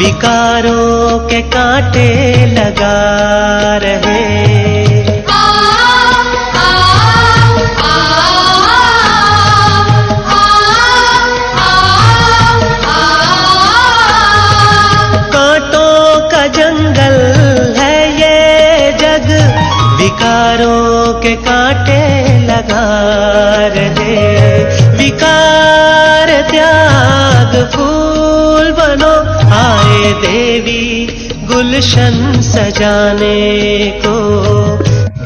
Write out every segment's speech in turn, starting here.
विकारों के कांटे लगा रहे। कांटों का जंगल है ये जग, विकारों के कांटे लगा रहे। विकार त्याग फूल बनो, आए देवी गुलशन सजाने को।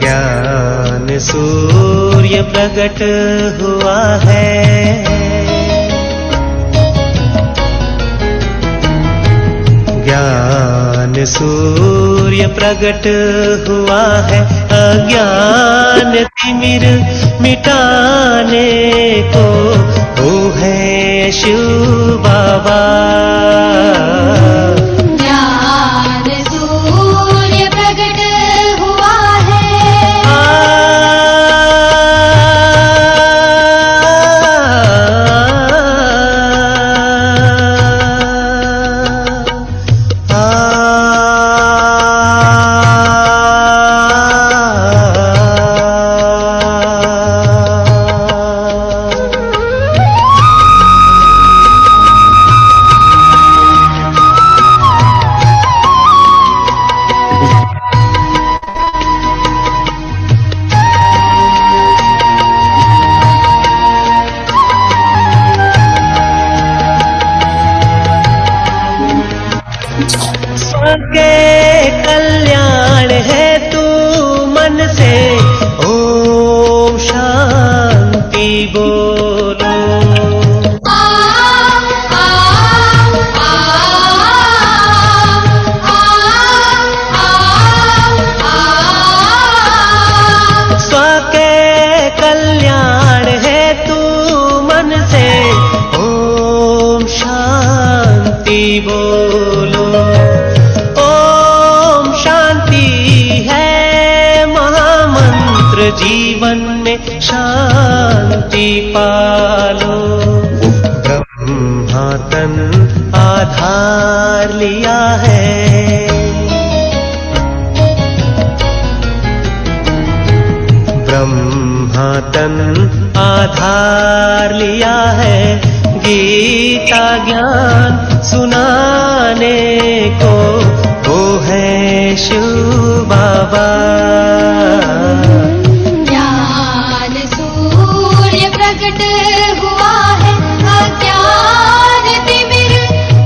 ज्ञान सूर्य प्रकट हुआ है, ज्ञान सूर्य प्रकट हुआ है। अज्ञान तिमिर मिटाने को, वो है शिव बाबा। ज्ञान सूर्य प्रकट हुआ है। के कल्याण है तू मन से ओम शांति बोलो। स्व के कल्याण है तू मन से ओम शांति बोलो। जीवन में शांति पालो। ब्रह्मा तन आधार लिया है, ब्रह्मा तन आधार लिया है। गीता ज्ञान सुनाने को, वो है शिव बाबा। प्रकट हुआ है, अज्ञान तिमिर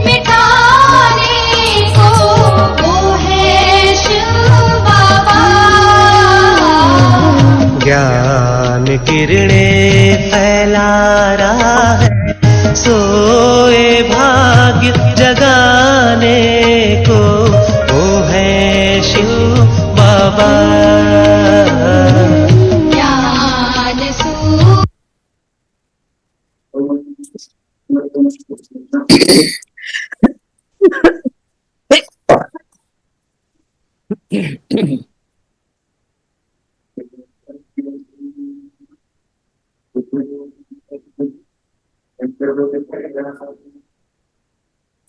मिटाने को, वो है शिव बाबा। ज्ञान किरणें फैला रहा है, सोए भाग्य जगाने को, वो है शिव बाबा।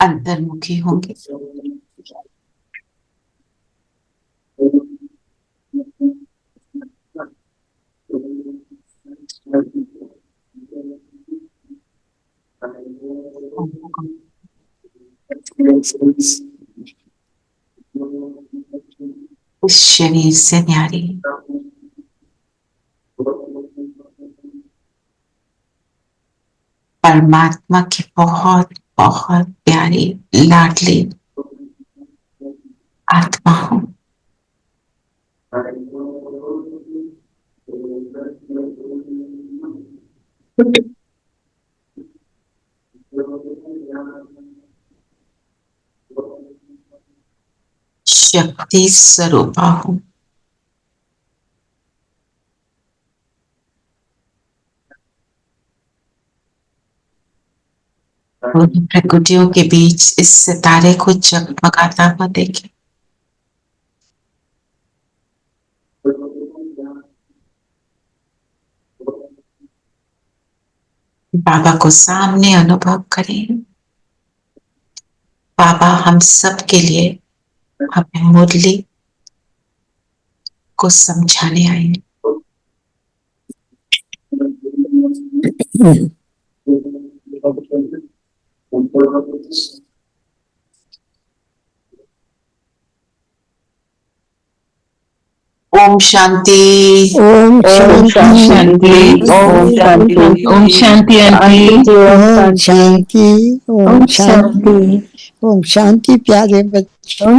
अंतर्मुखी होंगे। इस शरीर से न्यारी परमात्मा की बहुत बहुत प्यारी लाडली आत्मा हूं। शक्ति स्वरूपा हूं। प्रकृतियों के बीच इस सितारे को जगमगाता हुआ देखें। बाबा को सामने अनुभव करें बाबा हम सब के लिए हमें मुरली को समझाने आए हैं। ओम शांति। ओम शांति। ओम शांति। ओम शांति आंटी। ओम शांति। ओम शांति। ओम शांति प्यारे बच्चों।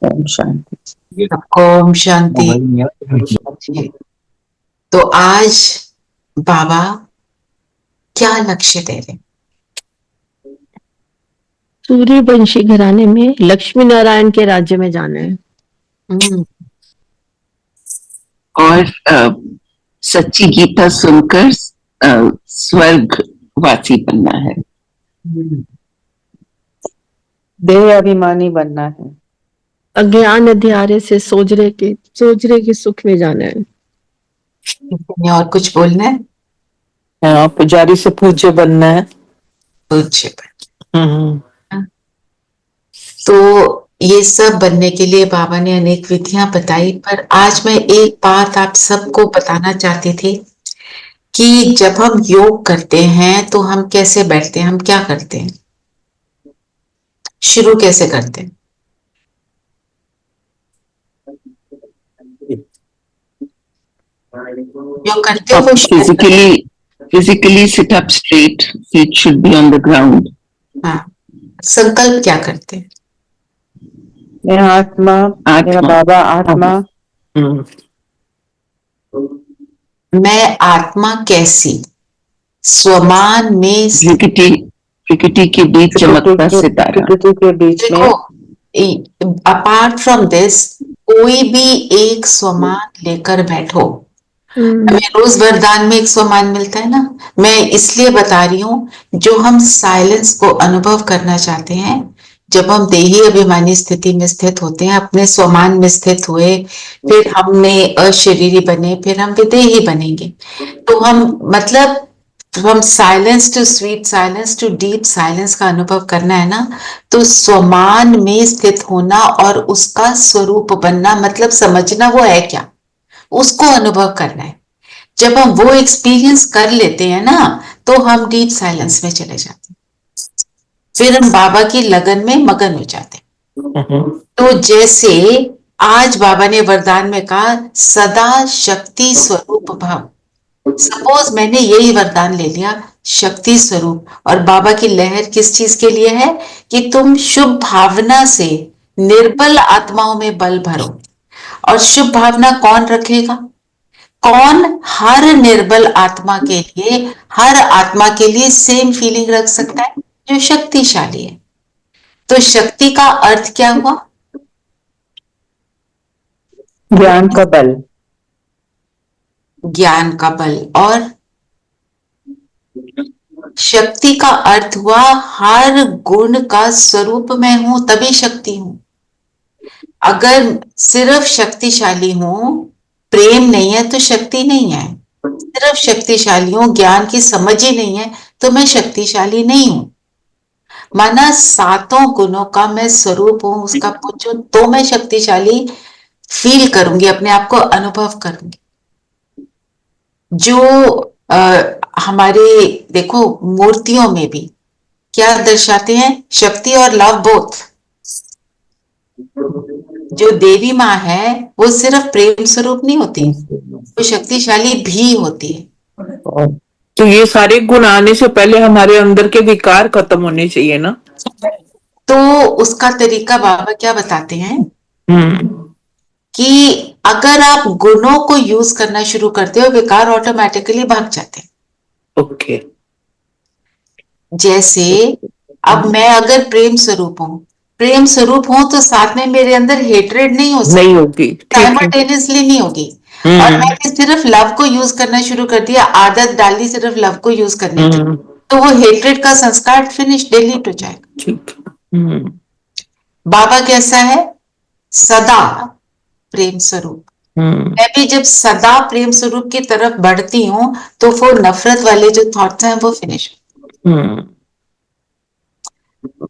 ओम शांति। सबको ओम शांति। तो आज बाबा क्या लक्ष्य दे रहे हैं? सूर्यवंशी घराने में लक्ष्मी नारायण के राज्य में जाना है। और सच्ची गीता सुनकर स्वर्गवासी बनना है। देह अभिमानी बनना है। अज्ञान अंधियारे से सोजरे के सुख में जाना है। और कुछ बोलना है? हाँ, पुजारी से पूज्य बनना है। पूज्य बनना। तो ये सब बनने के लिए बाबा ने अनेक विधियां बताई, पर आज मैं एक बात आप सबको बताना चाहती थी कि जब हम योग करते हैं तो हम कैसे बैठते हैं, हम क्या करते हैं, शुरू कैसे करते हैं? योग करते हो physically sit up straight, feet should be on the ground. हाँ, संकल्प क्या करते हैं? मेरा आत्मा, मेरा बाबा आत्मा। मैं आत्मा कैसी? स्वमान में प्रकृति के बीच चमकता सितारा। प्रकृति के बीच में। अपार्ट फ्रॉम दिस कोई भी एक स्वमान लेकर बैठो। हमें रोज वरदान में एक स्वमान मिलता है ना। मैं इसलिए बता रही हूँ, जो हम साइलेंस को अनुभव करना चाहते हैं, जब हम देही अभिमानी स्थिति में स्थित होते हैं, अपने स्वमान में स्थित हुए, फिर हमने अशरीरी बने, फिर हम विदेही बनेंगे। तो हम मतलब from silence to sweet silence to deep silence का अनुभव करना है ना, तो स्वमान में स्थित होना और उसका स्वरूप बनना, मतलब समझना वो है क्या, उसको अनुभव करना है। जब हम वो एक्सपीरियंस कर लेते हैं ना, तो हम डीप साइलेंस में चले जाते हैं, फिर हम बाबा की लगन में मगन हो जाते हैं। तो जैसे आज बाबा ने वरदान में कहा, सदा शक्ति स्वरूप भाव। सपोज मैंने यही वरदान ले लिया, शक्ति स्वरूप, और बाबा की लहर किस चीज के लिए है कि तुम शुभ भावना से निर्बल आत्माओं में बल भरो। और शुभ भावना कौन रखेगा? कौन हर निर्बल आत्मा के लिए, हर आत्मा के लिए सेम फीलिंग रख सकता है? जो शक्तिशाली है। तो शक्ति का अर्थ क्या हुआ? ज्ञान का बल। ज्ञान का बल। और शक्ति का अर्थ हुआ हर गुण का स्वरूप मैं हूं, तभी शक्ति हूं। अगर सिर्फ शक्तिशाली हूं, प्रेम नहीं है तो शक्ति नहीं है। सिर्फ शक्तिशाली हूं, ज्ञान की समझ ही नहीं है, तो मैं शक्तिशाली नहीं हूं। माना सातों गुणों का मैं स्वरूप हूं, उसका पूछो तो मैं शक्तिशाली फील करूंगी, अपने आप को अनुभव करूंगी। जो हमारे देखो मूर्तियों में भी क्या दर्शाते हैं? शक्ति और लव बोथ। जो देवी माँ है वो सिर्फ प्रेम स्वरूप नहीं होती, वो शक्तिशाली भी होती है। तो ये सारे गुण आने से पहले हमारे अंदर के विकार खत्म होने चाहिए ना। तो उसका तरीका बाबा क्या बताते हैं कि अगर आप गुणों को यूज करना शुरू करते हो, विकार ऑटोमेटिकली भाग जाते हैं। ओके। जैसे अब मैं अगर प्रेम स्वरूप हूँ, तो साथ में मेरे अंदर हेट्रेड नहीं हो सकती, नहीं होगी, साइमल्टेनियसली नहीं होगी। और मैंने सिर्फ लव को यूज करना शुरू कर दिया, आदत डाली सिर्फ लव को यूज करने की, तो वो हेट्रेड का संस्कार फिनिश, डिलीट हो जाएगा। बाबा कैसा है? सदा प्रेम स्वरूप। मैं भी जब सदा प्रेम स्वरूप की तरफ बढ़ती हूँ, तो वो नफरत वाले जो थॉट्स हैं वो फिनिश।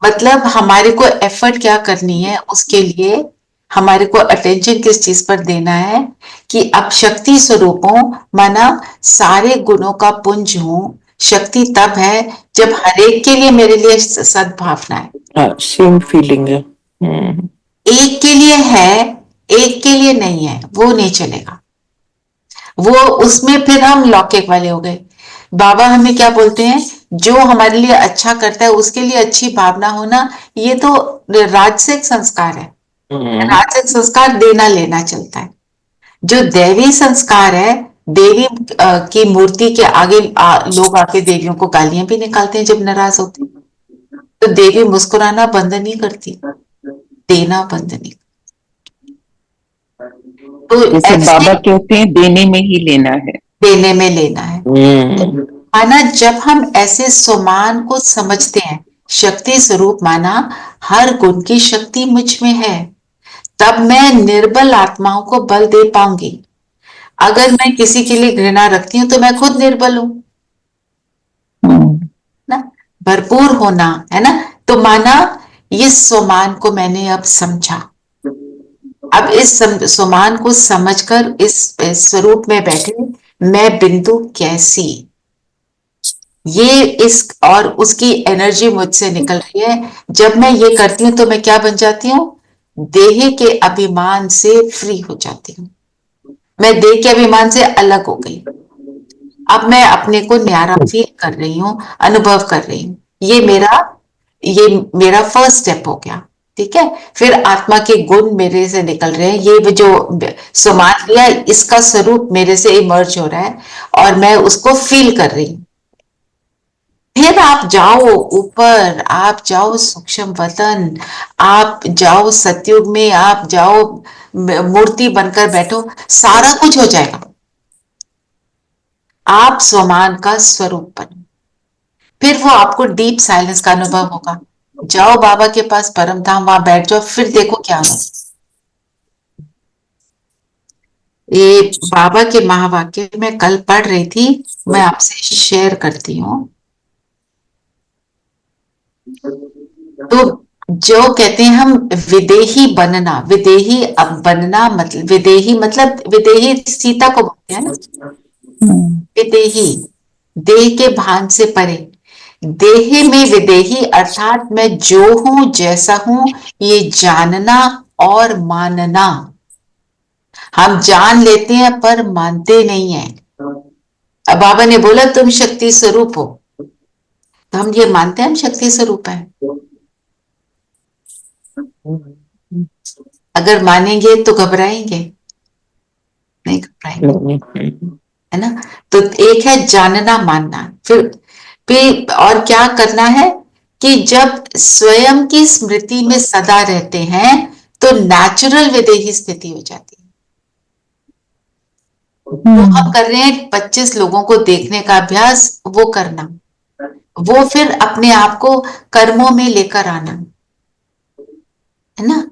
मतलब हमारे को एफर्ट क्या करनी है, उसके लिए हमारे को अटेंशन किस चीज पर देना है कि अब शक्ति स्वरूप हूं, माना सारे गुणों का पुंज हूं। शक्ति तब है जब हरेक के लिए मेरे लिए सद्भावना है। सेम फीलिंग है। एक के लिए है, एक के लिए नहीं है, वो नहीं चलेगा। वो उसमें फिर हम लौकिक वाले हो गए। बाबा हमें क्या बोलते हैं, जो हमारे लिए अच्छा करता है उसके लिए अच्छी भावना होना, ये तो राजसिक संस्कार है। राजसिक संस्कार देना लेना चलता है। जो दैवी संस्कार है, देवी की मूर्ति के आगे लोग आके देवियों को गालियां भी निकालते हैं जब नाराज होते हैं। तो देवी मुस्कुराना बंद नहीं करती, देना बंद नहीं। तो जैसे ऐसे बाबा कहते हैं देने में ही लेना है। देने में लेना है। माना जब हम ऐसे स्वमान को समझते हैं, शक्ति स्वरूप माना हर गुण की शक्ति मुझ में है, तब मैं निर्बल आत्माओं को बल दे पाऊंगी। अगर मैं किसी के लिए घृणा रखती हूं तो मैं खुद निर्बल हूं ना। भरपूर होना है ना। तो माना इस स्वमान को मैंने अब समझा। अब इस स्वमान को समझकर इस स्वरूप में बैठे मैं बिंदु कैसी, ये इस और उसकी एनर्जी मुझसे निकल रही है। जब मैं ये करती हूं तो मैं क्या बन जाती हूँ, देह के अभिमान से फ्री हो जाती हूँ। मैं देह के अभिमान से अलग हो गई। अब मैं अपने को न्यारा फील कर रही हूँ, अनुभव कर रही हूँ। ये मेरा फर्स्ट स्टेप हो गया। ठीक है, फिर आत्मा के गुण मेरे से निकल रहे हैं। ये जो सुमान लिया, इसका स्वरूप मेरे से इमर्ज हो रहा है और मैं उसको फील कर रही हूँ। फिर आप जाओ ऊपर, आप जाओ सूक्ष्म वतन, आप जाओ सतयुग में, आप जाओ मूर्ति बनकर बैठो, सारा कुछ हो जाएगा। आप स्वमान का स्वरूप बनो। फिर वो आपको डीप साइलेंस का अनुभव होगा। जाओ बाबा के पास परम धाम, वहां बैठ जाओ, फिर देखो क्या हो। ये बाबा के महावाक्य मैं कल पढ़ रही थी, मैं आपसे शेयर करती हूँ। तो जो कहते हैं हम विदेही बनना, विदेही बनना मतलब विदेही सीता को बोलते हैं ना। विदेही देह के भान से परे, देह में विदेही अर्थात मैं जो हूं जैसा हूं ये जानना और मानना। हम जान लेते हैं पर मानते नहीं है। अब बाबा ने बोला तुम शक्ति स्वरूप हो, तो हम ये मानते हैं हम शक्ति स्वरूप है। अगर मानेंगे तो घबराएंगे नहीं, घबराएंगे है ना। तो एक है जानना मानना, फिर और क्या करना है कि जब स्वयं की स्मृति में सदा रहते हैं तो नेचुरल विदेही स्थिति हो जाती है। तो हम कर रहे हैं 25 लोगों को देखने का अभ्यास, वो करना, वो फिर अपने आप को कर्मों में लेकर आना है ना।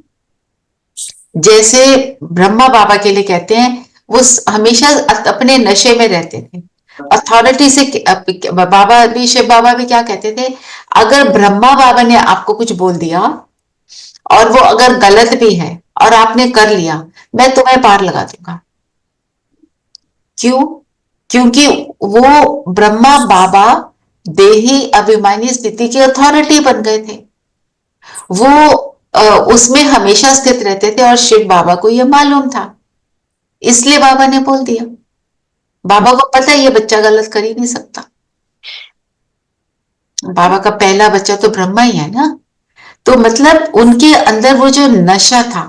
जैसे ब्रह्मा बाबा के लिए कहते हैं, वो हमेशा अपने नशे में रहते थे, अथॉरिटी से। बाबा भी, शिव बाबा भी क्या कहते थे, अगर ब्रह्मा बाबा ने आपको कुछ बोल दिया और वो अगर गलत भी है और आपने कर लिया, मैं तुम्हें पार लगा दूंगा। क्यों? क्योंकि वो ब्रह्मा बाबा देही अभिमानी स्थिति की अथॉरिटी बन गए थे। वो उसमें हमेशा स्थित रहते थे और शिव बाबा को यह मालूम था, इसलिए बाबा ने बोल दिया। बाबा को पता है ये बच्चा गलत कर ही नहीं सकता। बाबा का पहला बच्चा तो ब्रह्मा ही है ना। तो मतलब उनके अंदर वो जो नशा था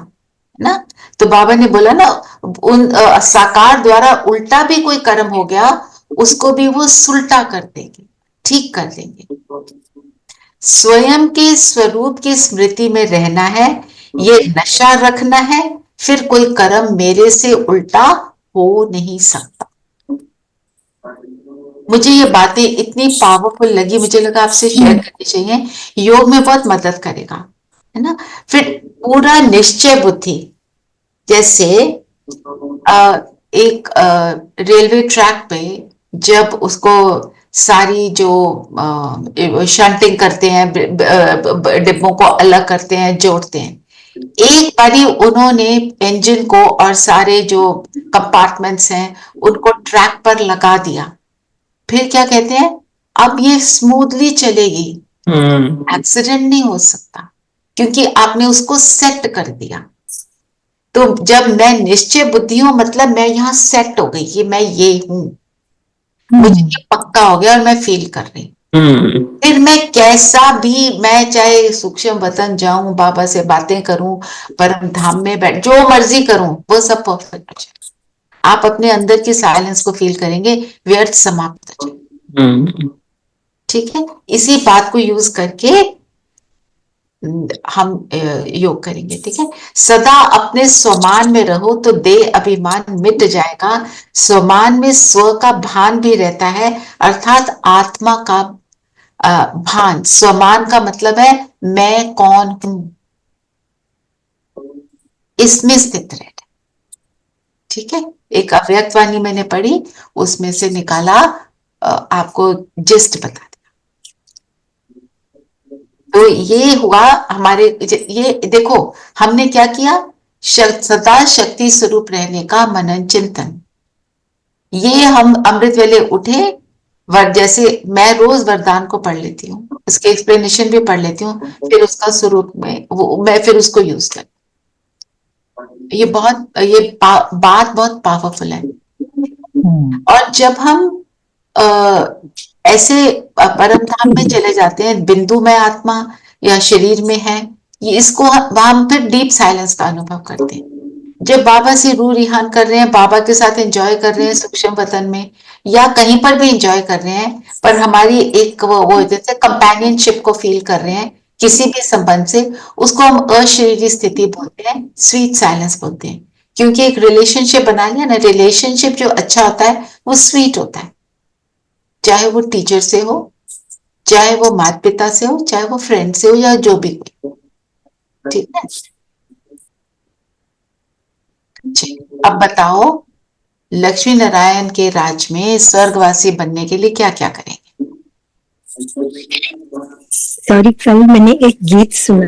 ना, तो बाबा ने बोला ना, उन साकार द्वारा उल्टा भी कोई कर्म हो गया, उसको भी वो सुलटा कर देंगे, ठीक कर देंगे। स्वयं के स्वरूप की स्मृति में रहना है, ये नशा रखना है, फिर कोई कर्म मेरे से उल्टा हो नहीं सकता। मुझे ये बातें इतनी पावरफुल लगी, मुझे लगा आपसे शेयर करनी चाहिए। योग में बहुत मदद करेगा, है ना। फिर पूरा निश्चय बुद्धि, जैसे एक रेलवे ट्रैक पे जब उसको सारी जो शंटिंग करते हैं, डिब्बों को अलग करते हैं, जोड़ते हैं। एक बारी उन्होंने इंजन को और सारे जो कंपार्टमेंट्स हैं उनको ट्रैक पर लगा दिया, फिर क्या कहते हैं, अब ये स्मूथली चलेगी, एक्सीडेंट नहीं हो सकता, क्योंकि आपने उसको सेट कर दिया। तो जब मैं निश्चय बुद्धि हूं, मतलब मैं यहाँ सेट हो गई कि मैं ये हूं, मुझे ये पक्का हो गया और मैं फील कर रही हूँ। फिर मैं कैसा भी, मैं चाहे सूक्ष्म वतन जाऊं, बाबा से बातें करूं, परम धाम में बैठ, जो मर्जी करूं, वो सब परफेक्ट हो जाए। आप अपने अंदर की साइलेंस को फील करेंगे, व्यर्थ समाप्त हो जाए। ठीक है, इसी बात को यूज करके हम योग करेंगे। ठीक है, सदा अपने स्वमान में रहो तो देह अभिमान मिट जाएगा। स्वमान में स्व का भान भी रहता है, अर्थात आत्मा का भान। स्वमान का मतलब है मैं कौन हूं, इसमें स्थित रहना। ठीक है, एक अव्यक्त वाणी मैंने पढ़ी, उसमें से निकाला, आपको जिस्ट बता दिया। तो ये हुआ हमारे, ये देखो हमने क्या किया, सदा शक्ति स्वरूप रहने का मनन चिंतन। ये हम अमृत वेले उठे, जैसे मैं रोज वरदान को पढ़ लेती हूँ, इसके एक्सप्लेनेशन भी पढ़ लेती हूँ, फिर उसका स्वरूप में वो मैं फिर उसको यूज कर, ये बात बहुत पावरफुल है। और जब हम ऐसे परम धाम में चले जाते हैं, बिंदु में आत्मा या शरीर में है, ये इसको हम फिर डीप साइलेंस का अनुभव करते हैं। जब बाबा से रूह रिहान कर रहे हैं, बाबा के साथ एंजॉय कर रहे हैं सूक्ष्म वतन में, या कहीं पर भी एंजॉय कर रहे हैं, पर हमारी एक वो जैसे कंपेनियनशिप को फील कर रहे हैं किसी भी संबंध से, उसको हम अशरीरी स्थिति बोलते हैं, स्वीट साइलेंस बोलते हैं। क्योंकि एक रिलेशनशिप बना लिया ना, रिलेशनशिप जो अच्छा होता है वो स्वीट होता है, चाहे वो टीचर से हो, चाहे वो माता पिता से हो, चाहे वो फ्रेंड से हो, या जो भी कोई। ठीक है, अब बताओ, लक्ष्मी नारायण के राज में स्वर्गवासी बनने के लिए क्या क्या करेंगे? सॉरी, कल मैंने एक गीत सुना,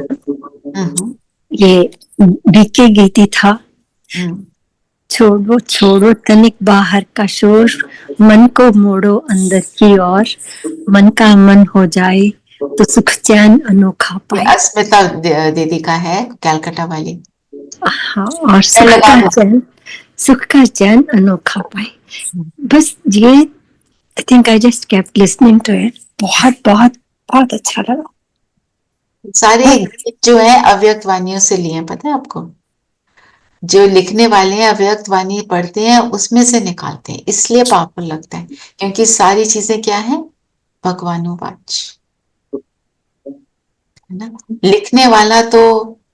ये बीके गीती था, छोड़ो छोड़ो तनिक बाहर का शोर, मन को मोड़ो अंदर की ओर, मन का मन हो जाए तो सुख चैन अनोखा पाए। अस्मिता दीदी का है, कैलकाटा वाली। हाँ, और सुख का चैन अनोखा पाए। बस ये, I think I just kept listening to it, बहुत बहुत बहुत अच्छा लगा। सारे गीत जो है अव्यक्त वाणियों से लिए, पता है आपको? जो लिखने वाले हैं अव्यक्त वाणी पढ़ते हैं, उसमें से निकालते हैं, इसलिए पावरफुल लगता है, क्योंकि सारी चीजें क्या है, भगवानोवाच है ना। लिखने वाला तो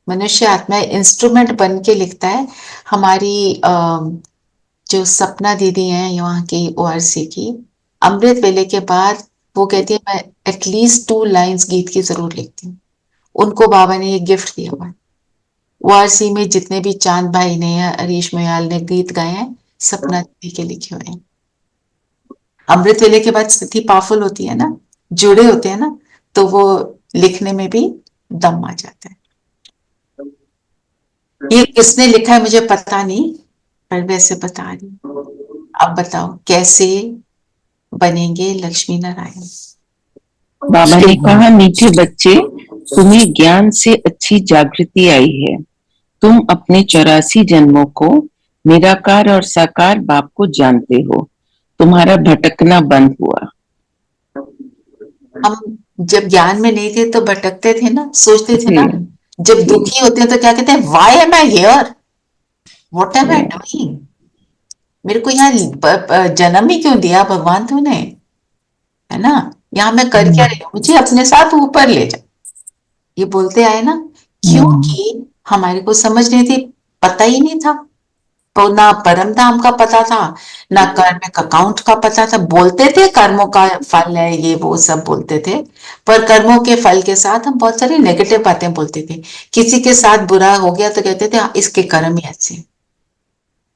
मनुष्य आत्मा इंस्ट्रूमेंट बन के लिखता है। हमारी जो सपना दीदी हैं यहाँ की ओआरसी की, अमृत वेले के बाद वो कहती है मैं एटलीस्ट 2 लाइन्स गीत की जरूर लिखती हूँ। उनको बाबा ने ये गिफ्ट दिया हुआ है। ओआरसी में जितने भी चांद भाई ने या हरीश मोयाल ने गीत गाए हैं, सपना दीदी के लिखे हुए हैं। अमृत वेले के बाद स्थिति पावरफुल होती है ना, जुड़े होते हैं ना, तो वो लिखने में भी दम आ जाता है। ये किसने लिखा है मुझे पता नहीं, पर वैसे बता रही हूँ। अब बताओ कैसे बनेंगे लक्ष्मी नारायण? बाबा ने कहा, मीठे बच्चे, तुम्हें ज्ञान से अच्छी जागृति आई है। तुम अपने 84 जन्मों को निराकार और साकार बाप को जानते हो। तुम्हारा भटकना बंद हुआ। हम जब ज्ञान में नहीं थे तो भटकते थे ना, सोचते थे ना, जब दुखी होते हैं तो क्या कहते हैं, why am I hear, what am I doing, मेरे को यहाँ जन्म ही क्यों दिया भगवान तूने, है ना, यहाँ मैं कर क्या रही हूँ, मुझे अपने साथ ऊपर ले जा, ये बोलते आए ना। क्योंकि हमारे को समझ नहीं थी, पता ही नहीं था, तो ना परम धाम का पता था, ना कर्मिक अकाउंट का पता था। बोलते थे कर्मों का फल है, ये वो सब बोलते थे, पर कर्मों के फल के साथ हम बहुत सारी नेगेटिव बातें बोलते थे। किसी के साथ बुरा हो गया तो कहते थे इसके कर्म ही ऐसे,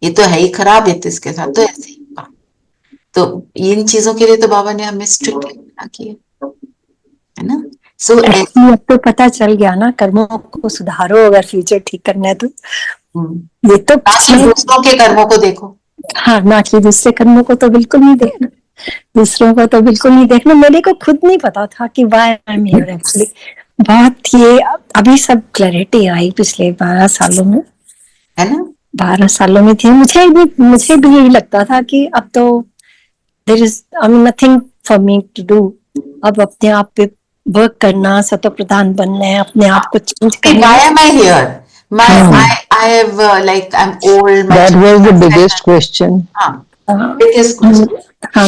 ये तो है ही खराब, है तो इसके साथ तो ऐसे ही होगा। तो इन चीजों के लिए तो बाबा ने हमें स्ट्रिक्टली मना किया है ना। सो Actually, अब तो पता चल गया ना, कर्मों को सुधारो अगर फ्यूचर ठीक करना है तो। ये तो दूसरों के कर्मों को देखो। हाँ, ना कि दूसरे कर्मों को तो बिल्कुल नहीं देखना, दूसरों को तो बिल्कुल नहीं देखना। मेरे को खुद नहीं पता था कि why I am here actually. बहुत ये अभी सब क्लैरिटी आई पिछले 12 सालों में, है ना। 12 सालों में थी। मुझे भी यही लगता था कि अब तो there is nothing for me to do. अब अपने आप पे वर्क करना, सतो प्रधान बनना है, अपने आप को चेंज करना Why है। am I here? I have like I'm old. That was the biggest question. हाँ, हाँ, biggest question, हाँ,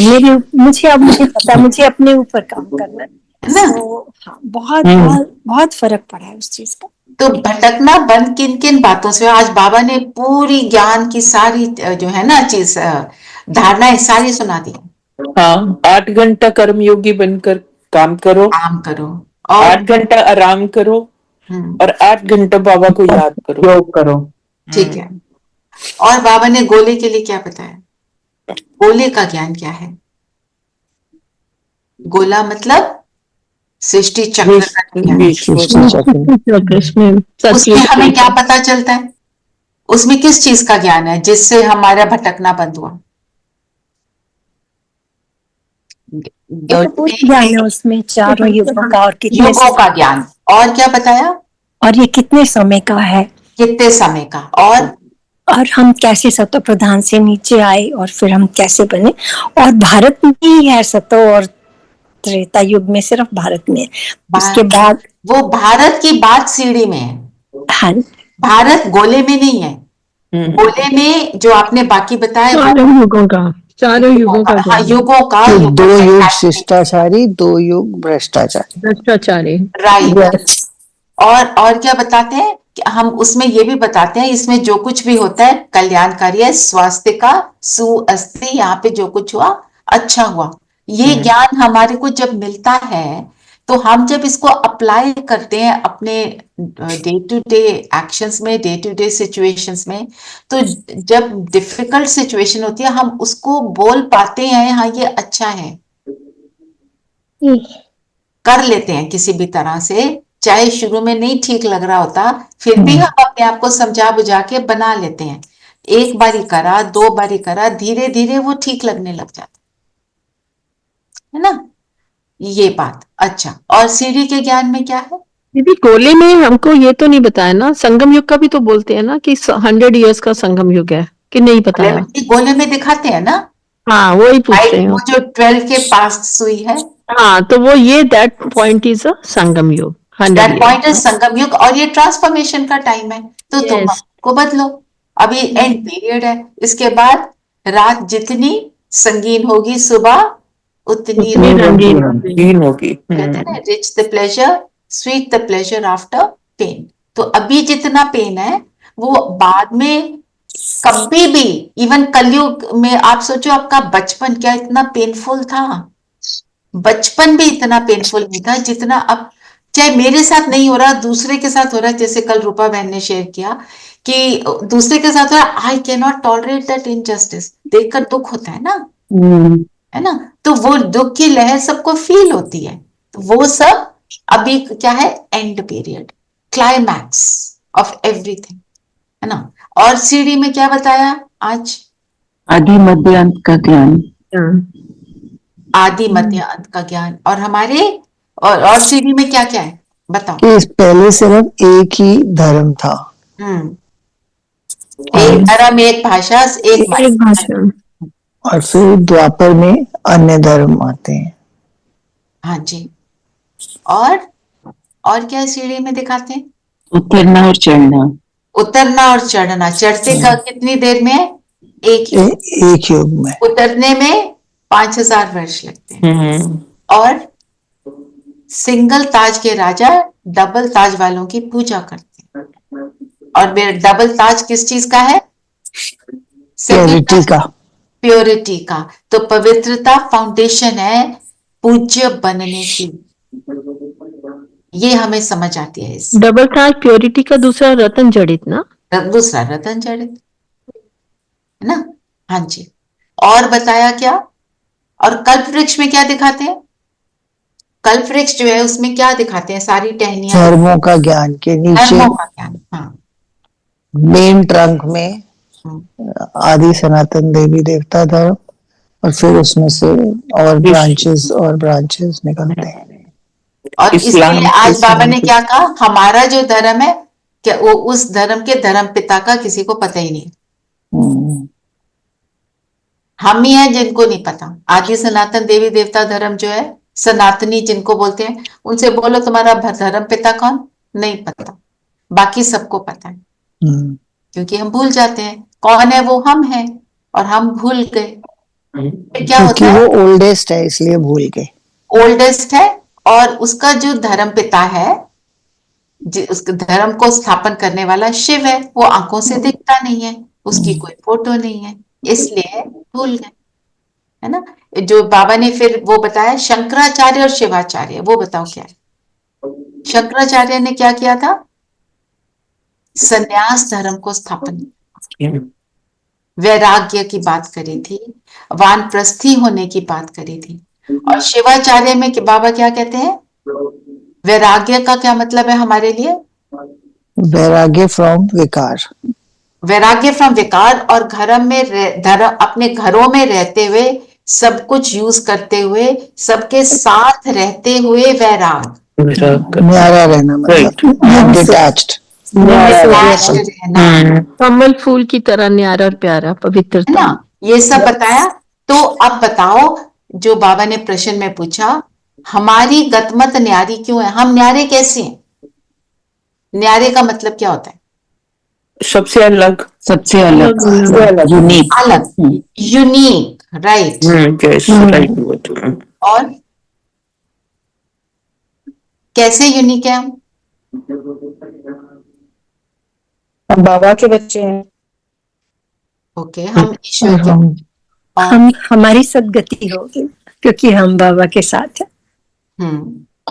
मुझे पता, मुझे अपने ऊपर काम करना है है ना। हाँ, बहुत फर्क पड़ा है उस चीज का। तो भटकना बंद किन किन बातों से। आज बाबा ने पूरी ज्ञान की सारी जो है ना चीज धारणाएं सारी सुना दी। हाँ, 8 घंटा कर्मयोगी बनकर काम करो, काम करो और 8 घंटा आराम करो और 8 घंटा बाबा को याद करो, योग करो। ठीक है। और बाबा ने गोले के लिए क्या बताया? गोले का ज्ञान क्या है? गोला मतलब सृष्टि चक्र का ज्ञान। उसमें हमें क्या पता चलता है? उसमें किस चीज का ज्ञान है जिससे हमारा भटकना बंद हुआ? ज्ञान है उसमें, चारों युगों का और कितने युगों का ज्ञान। और क्या बताया? और ये कितने समय का है, कितने समय का, और हम कैसे सतो प्रधान से नीचे आए और फिर हम कैसे बने। और भारत में ही है सतो और त्रेता युग में, सिर्फ भारत में है। उसके बाद वो भारत की बात सीढ़ी में है। हाँ, भारत गोले में नहीं है। गोले में जो आपने बाकी बताया चारों युगों का हाँ, युगों का। दो युग शिष्टाचारी, 2 युग भ्रष्टाचारी। भ्रष्टाचारी, राइट। और क्या बताते हैं कि हम उसमें ये भी बताते हैं, इसमें जो कुछ भी होता है कल्याणकारी है, स्वास्थ्य का सुअस्ति, यहाँ पे जो कुछ हुआ अच्छा हुआ। ये ज्ञान हमारे को जब मिलता है तो हम जब इसको अप्लाई करते हैं अपने डे टू डे एक्शंस में, डे टू डे सिचुएशंस में, तो जब डिफिकल्ट सिचुएशन होती है हम उसको बोल पाते हैं, हाँ ये अच्छा है, कर लेते हैं किसी भी तरह से। चाहे शुरू में नहीं ठीक लग रहा होता, फिर भी हम अपने आप को समझा बुझा के बना लेते हैं। एक बारी करा, 2 बारी करा, धीरे धीरे वो ठीक लगने लग जाता है ना। ये बात। अच्छा, और सीढ़ी के ज्ञान में क्या है? दीदी गोले में हमको ये तो नहीं बताया ना, संगम युग का भी तो बोलते हैं ना कि 100 इयर्स का संगम युग है, कि नहीं बताया? गोले में दिखाते हैं ना। हाँ, वही पूछ रहे हैं। वो जो 12 के पास सुई है, हाँ, तो वो ये दैट पॉइंट इज अ संगम युग, दैट पॉइंट इज संगम युग। और ये ट्रांसफॉर्मेशन का टाइम है, तो तुम को बदलो। अभी एंड पीरियड है। इसके बाद रात जितनी संगीन होगी, सुबह उतनी रंगीन होगी। कहते हैं ना, reach the pleasure, sweet the pleasure after pain. तो अभी जितना पेन है वो बाद में कभी भी, इवन कलयुग में आप सोचो आपका बचपन क्या इतना पेनफुल था। बचपन भी इतना पेनफुल नहीं था जितना अब, चाहे मेरे साथ नहीं हो रहा, दूसरे के साथ हो रहा है। जैसे कल रूपा बहन ने शेयर किया कि दूसरे के साथ हो रहा है, I can not tolerate that injustice. देखकर दुख होता है ना, है ना। तो वो दुख की लहर सबको फील होती है। तो वो सब अभी क्या है, and period, climax of everything, है ना। और सीढ़ी में क्या बताया आज? आदि मध्य अंत का ज्ञान। आदि मध्य अंत का ज्ञान। और हमारे और सीढ़ी में क्या क्या है बताओ? कि पहले सिर्फ एक ही धर्म था। एक धर्म, एक भाषा, एक भाषा। और फिर द्वापर में अन्य धर्म आते हैं। हाँ जी। और क्या सीढ़ी में दिखाते हैं? उतरना और चढ़ना। उतरना और चढ़ना। चढ़ते का कितनी देर में? एक युग में। उतरने में 5000 वर्ष लगते हैं। और सिंगल ताज के राजा डबल ताज वालों की पूजा करते हैं। और डबल ताज किस चीज का है? प्योरिटी का। प्योरिटी का। तो पवित्रता फाउंडेशन है पूज्य बनने की। ये हमें समझ आती है। इस डबल ताज प्योरिटी का दूसरा रतन जड़ित ना, दूसरा रतन जड़ित, है ना। हाँ जी। और बताया क्या? और कल्प वृक्ष में क्या दिखाते हैं? कल्प वृक्ष जो है उसमें क्या दिखाते हैं? सारी टहनियां, धर्मों का ज्ञान के नीचे धर्मों का ज्ञान। हाँ। मेन ट्रंक में आदि सनातन देवी देवता धर्म, और फिर उसमें से और ब्रांचेस निकलते हैं। और इस्लाम, इसलिए आज बाबा ने इस्लाम क्या कहा, हमारा जो धर्म है क्या वो उस धर्म के धर्म पिता का किसी को पता ही नहीं। हम्म, हम ही हैं जिनको नहीं पता। आदि सनातन देवी देवता धर्म जो है, सनातनी जिनको बोलते हैं, उनसे बोलो तुम्हारा धर्म पिता कौन, नहीं पता। बाकी सबको पता है, हम्म। क्योंकि हम भूल जाते हैं कौन है वो, हम हैं और हम भूल गए। फिर क्या क्योंकि होता है? वो ओल्डेस्ट है इसलिए भूल गए। ओल्डेस्ट है, और उसका जो धर्म पिता है, उस धर्म को स्थापन करने वाला शिव है, वो आंखों से दिखता नहीं है, उसकी कोई फोटो नहीं है, इसलिए भूल गए, है ना। जो बाबा ने फिर वो बताया शंकराचार्य और शिवाचार्य, वो बताओ क्या है? शंकराचार्य ने क्या किया था? संन्यास धर्म को स्थापन किया, वैराग्य की बात करी थी, वानप्रस्थी होने की बात करी थी। और शिवाचार्य में बाबा क्या कहते हैं? वैराग्य का क्या मतलब है हमारे लिए? वैराग्य फ्रॉम विकार। वैराग्य फ्रॉम विकार, और धर्म में धर्म अपने घरों में रहते हुए, सब कुछ यूज करते हुए, सबके साथ रहते हुए वैराग, न्यारा रहना, मतलब डिटैच्ड। Attached रहना, कमल फूल की तरह न्यारा और प्यारा, है पवित्रता। ना। ये सब बताया। तो अब बताओ, जो बाबा ने प्रश्न में पूछा, हमारी गतमत न्यारी क्यों है? हम न्यारे कैसे हैं? न्यारे का मतलब क्या होता है? सबसे अलग, सबसे अलग, यूनिक। अलग, यूनिक, राइट। राइट। और कैसे यूनिक है हम? बाबा के बच्चे हैं। ओके, हम ईश्वर के, और हम हमारी सदगति होगी क्योंकि हम बाबा के साथ हैं।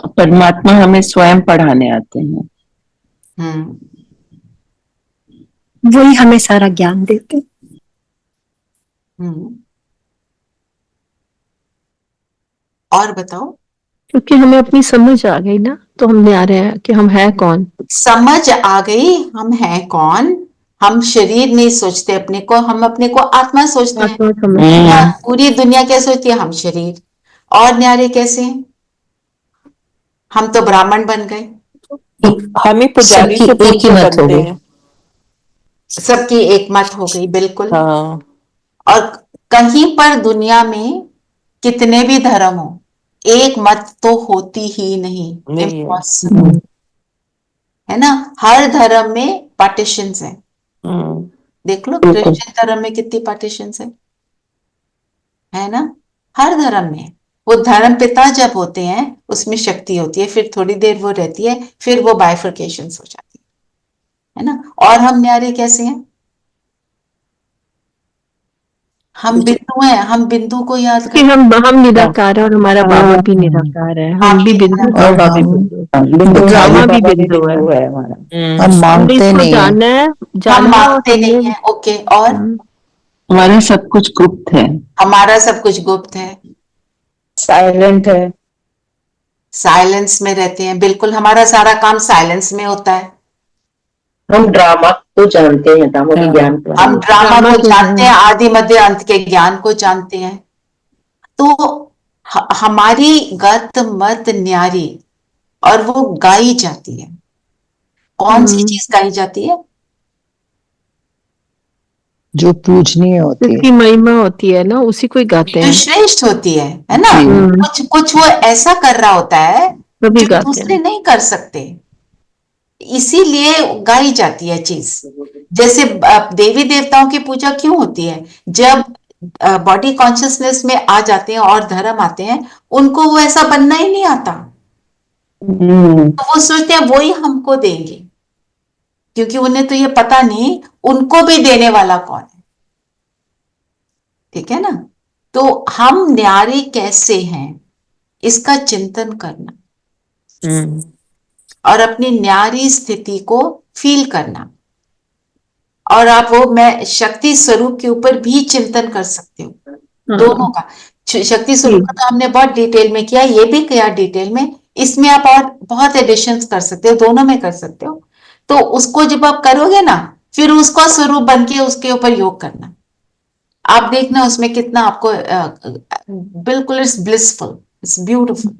परमात्मा हमें स्वयं पढ़ाने आते हैं। वही हमें सारा ज्ञान देते हैं। और बताओ। क्योंकि हमें अपनी समझ आ गई ना, तो हम न्यारे हैं कि हम है कौन। समझ आ गई हम हैं कौन। हम शरीर नहीं सोचते अपने को, हम अपने को आत्मा सोचते हैं। पूरी दुनिया क्या सोचती है? हम शरीर। और न्यारे कैसे हैं? हम तो ब्राह्मण बन गए, हम ही पुजारी से सबकी एक ही मत हो बनते गई। हैं। सबकी एक मत हो गई, बिल्कुल। हाँ, और कहीं पर दुनिया में कितने भी धर्म हो, एक मत तो होती ही नहीं, नहीं है। इम्पॉसिबल, है ना। हर धर्म में पार्टीशंस हैं। देख लो क्रिश्चियन धर्म में कितनी पार्टीशंस है ना। हर धर्म में वो धर्म पिता जब होते हैं उसमें शक्ति होती है, फिर थोड़ी देर वो रहती है, फिर वो बाइफर्केशंस हो जाती है ना। और हम न्यारे कैसे हैं? हम बिंदु हैं, हम बिंदु को याद कि करें। हम निराकार है और हमारा बाबा भी निराकार है। हम भी बिंदु, और बाबा भी हम बिंदु, रामा भी बिंदु है। हम हमने मांगते इसको नहीं है। जानना है, हम जानना है और मांगते नहीं हमने है, ओके। और हमारा सब कुछ गुप्त है। हमारा सब कुछ गुप्त है, साइलेंट है। साइलेंस में रहते हैं, बिल्कुल। हमारा सारा काम साइलेंस में होता है। हम ड्रामा को जानते हैं, ड्रामा के ज्ञान को। हम ड्रामा ड्रामा को के जानते हैं, आदि मध्य अंत के ज्ञान को जानते हैं। तो हमारी गत मत न्यारी, और वो गाई जाती है। कौन सी चीज गाई जाती है? जो पूजनीय होती जिसकी है, महिमा होती है ना, उसी को ही गाते जो हैं। श्रेष्ठ होती है ना। कुछ कुछ वो ऐसा कर रहा होता है तभी जो गाते दूसरे हैं। नहीं कर सकते, इसीलिए गाई जाती है चीज। जैसे देवी देवताओं की पूजा क्यों होती है? जब बॉडी कॉन्शियसनेस में आ जाते हैं और धर्म आते हैं, उनको वो ऐसा बनना ही नहीं आता, तो वो सोचते हैं वो ही हमको देंगे, क्योंकि उन्हें तो ये पता नहीं उनको भी देने वाला कौन है। ठीक है ना। तो हम न्यारे कैसे हैं, इसका चिंतन करना और अपनी न्यारी स्थिति को फील करना। और आप वो मैं शक्ति स्वरूप के ऊपर भी चिंतन कर सकते हो, दोनों का। शक्ति स्वरूप का तो हमने बहुत डिटेल में किया, ये भी किया डिटेल में। इसमें आप और बहुत एडिशंस कर सकते हो, दोनों में कर सकते हो। तो उसको जब आप करोगे ना, फिर उसका स्वरूप बन के उसके ऊपर योग करना, आप देखना उसमें कितना आपको बिल्कुल इट्स ब्लिसफुल, इट्स ब्यूटिफुल।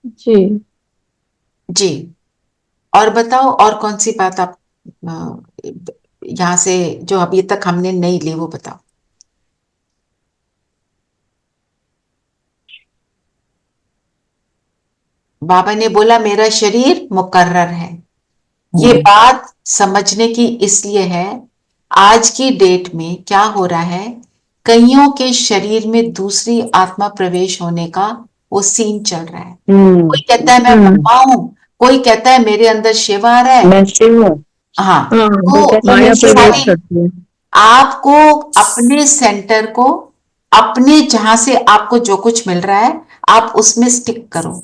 जी। जी, और बताओ और कौन सी बात आप यहाँ से जो अभी तक हमने नहीं ली वो बताओ। बाबा ने बोला मेरा शरीर मुकर्रर है। ये बात समझने की इसलिए है, आज की डेट में क्या हो रहा है, कईयों के शरीर में दूसरी आत्मा प्रवेश होने का वो सीन चल रहा है। कोई कहता है मैं ब्रह्मा हूं, कोई कहता है मेरे अंदर शिव आ रहा है, मैं शिव हूँ। हाँ, तो माया ये प्रवेश सारी करती है। आपको अपने सेंटर को, अपने जहां से आपको जो कुछ मिल रहा है आप उसमें स्टिक करो।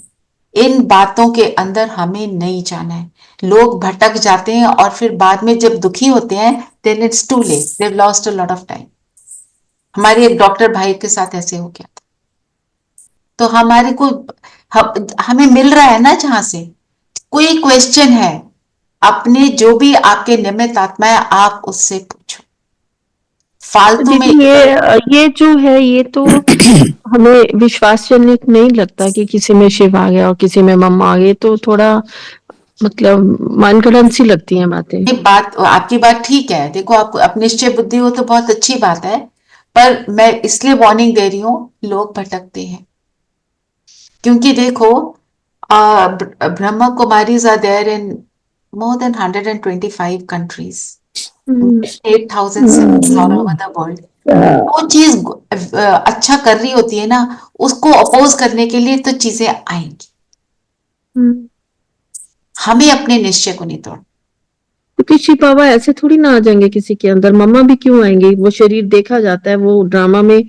इन बातों के अंदर हमें नहीं जाना है। लोग भटक जाते हैं और फिर बाद में जब दुखी होते हैं, then it's too late, they have lost a lot of time. हमारे एक डॉक्टर भाई के साथ ऐसे हो गया था। तो हमारे को हमें मिल रहा है ना जहां से, कोई क्वेश्चन है, अपने जो भी आपके निमित्त आत्मा है आप उससे पूछो, फालतू में। दीदी ये जो है ये तो हमें विश्वासजनक नहीं लगता कि किसी में शिव आ गया और किसी में मम्मा आ गई, तो थोड़ा मतलब मनगढ़ंत सी लगती हैं बातें। ये बात आपकी बात ठीक है, देखो आपको अपनी निश्चय बुद्धि हो तो बहुत अच्छी बात है, पर मैं इसलिए वार्निंग दे रही हूँ, लोग भटकते हैं। क्योंकि देखो Brahma Kumaris are there in more than 125 countries, 8,000 cities all over the world। वो चीज अच्छा कर रही होती है ना, उसको अपोज करने के लिए तो चीजें आएंगी। हमें अपने निश्चय को नहीं तोड़ना। क्योंकि शिव बाबा ऐसे थोड़ी ना आ जाएंगे किसी के अंदर, मम्मा भी क्यों आएंगे, वो शरीर देखा जाता है, वो ड्रामा में